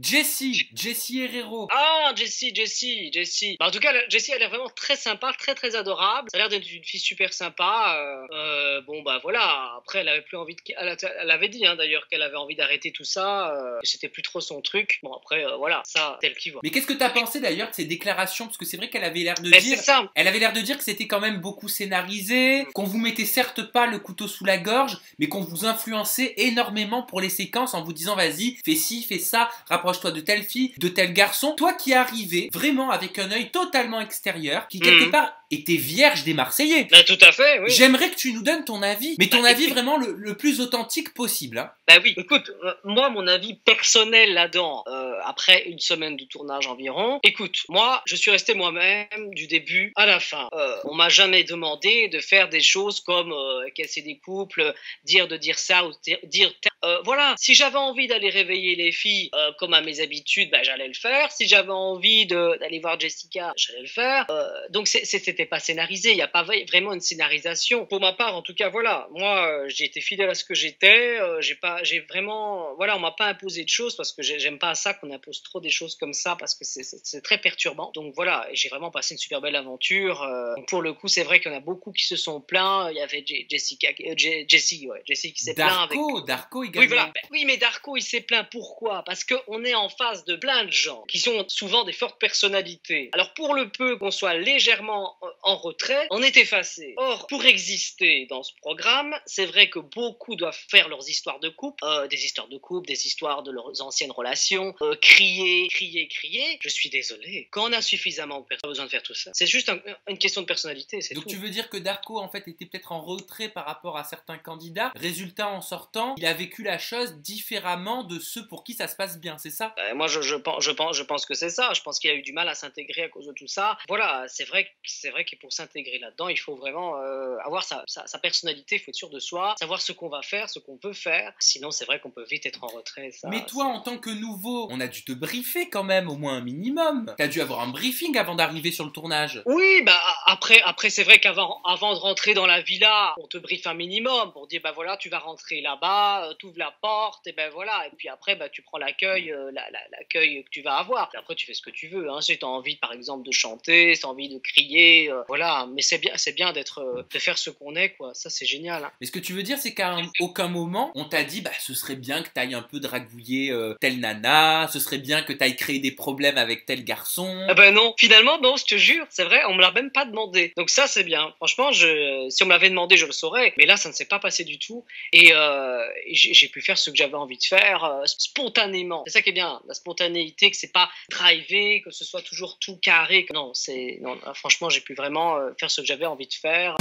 Jessie Herrero. Ah, Jessie. Bah, en tout cas, Jessie a l'air vraiment très sympa, très adorable. Ça a l'air d'être une fille super sympa. Bon, bah voilà. Après, elle avait plus envie de... Elle avait dit, hein, d'ailleurs, qu'elle avait envie d'arrêter tout ça, que c'était plus trop son truc. Bon, après, voilà, ça, tel qui voit. Mais qu'est-ce que t'as pensé d'ailleurs de ces déclarations? Parce que c'est vrai qu'elle avait l'air de Mais dire... c'est ça. Elle avait l'air de dire que c'était quand même beaucoup scénarisé, qu'on vous mettait certes pas le couteau sous la gorge, mais qu'on vous influençait énormément pour les séquences en vous disant vas-y, fais ci, fais ça, rapproche-toi de telle fille, de tel garçon. Toi qui arrivais vraiment avec un œil totalement extérieur, qui quelque part était vierge des Marseillais. Bah, tout à fait, oui. J'aimerais que tu nous donnes ton avis, mais ton avis vraiment le plus authentique possible. Hein. Bah oui, écoute, moi, mon avis personnel là-dedans, après une semaine de tournage environ, écoute, moi, je suis resté moi-même du début à la fin. On m'a jamais demandé de faire des choses comme casser des couples, dire ça ou dire... voilà, si j'avais envie d'aller réveiller les filles comme à mes habitudes, bah, j'allais le faire. Si j'avais envie d'aller voir Jessica, j'allais le faire. Donc c'était pas scénarisé, il n'y a pas vraiment une scénarisation. Pour ma part, en tout cas, voilà, moi, j'ai été fidèle à ce que j'étais. J'ai vraiment, voilà, on m'a pas imposé de choses parce que j'aime pas ça qu'on impose trop des choses comme ça parce que c'est très perturbant. Donc voilà, j'ai vraiment passé une super belle aventure. Donc pour le coup, c'est vrai qu'il y en a beaucoup qui se sont plaints. Il y avait Jessie qui s'est plaint avec... Darko également. Oui, voilà. Oui, mais Darko, il s'est plaint. Pourquoi? Parce qu'on est en face de plein de gens qui sont souvent des fortes personnalités. Alors, pour le peu qu'on soit légèrement en retrait, on est effacé. Or, pour exister dans ce programme, c'est vrai que beaucoup doivent faire leurs histoires de couple, des histoires de leurs anciennes relations, crier. Je suis désolé. Quand on a suffisamment de personnes, pas besoin de faire tout ça. C'est juste une question de personnalité, c'est tout. Donc tu veux dire que Darko, en fait, était peut-être en retrait par rapport à certains candidats. Résultat, en sortant, il a vécu la chose différemment de ceux pour qui ça se passe bien, c'est ça? Moi, je pense que c'est ça. Je pense qu'il a eu du mal à s'intégrer à cause de tout ça. Voilà, c'est vrai que pour s'intégrer là-dedans, il faut vraiment avoir sa personnalité, il faut être sûr de soi, savoir ce qu'on va faire, ce qu'on peut faire. Sinon, c'est vrai qu'on peut vite être en retrait. Ça, mais toi, en tant que nouveau, on a dû te briefer quand même, au moins un minimum. T'as dû avoir un briefing avant d'arriver sur le tournage. Oui, bah après c'est vrai qu'avant de rentrer dans la villa, on te briefe un minimum pour dire bah voilà, tu vas rentrer là-bas, t'ouvres la porte et ben voilà, et puis après bah tu prends l'accueil que tu vas avoir. Et après tu fais ce que tu veux, hein. Si t'as envie par exemple de chanter, si t'as envie de crier, voilà. Mais c'est bien de faire ce qu'on est, quoi. Ça c'est génial. Hein. Mais ce que tu veux dire, c'est qu'à aucun moment on t'a dit bah ce serait bien que t'ailles un peu dragouiller telle nana, ce serait bien que t'ailles créer des problèmes avec tel garçon. Ah ben non, finalement non, je te jure, c'est vrai, on me l'a même pas demandé. Donc ça c'est bien. Franchement, si on me l'avait demandé, je le saurais. Mais là, ça ne s'est pas passé du tout. Et j'ai pu faire ce que j'avais envie de faire spontanément. C'est ça qui est bien, la spontanéité, que c'est pas drivé, que ce soit toujours tout carré. Non, franchement, j'ai pu vraiment faire ce que j'avais envie de faire.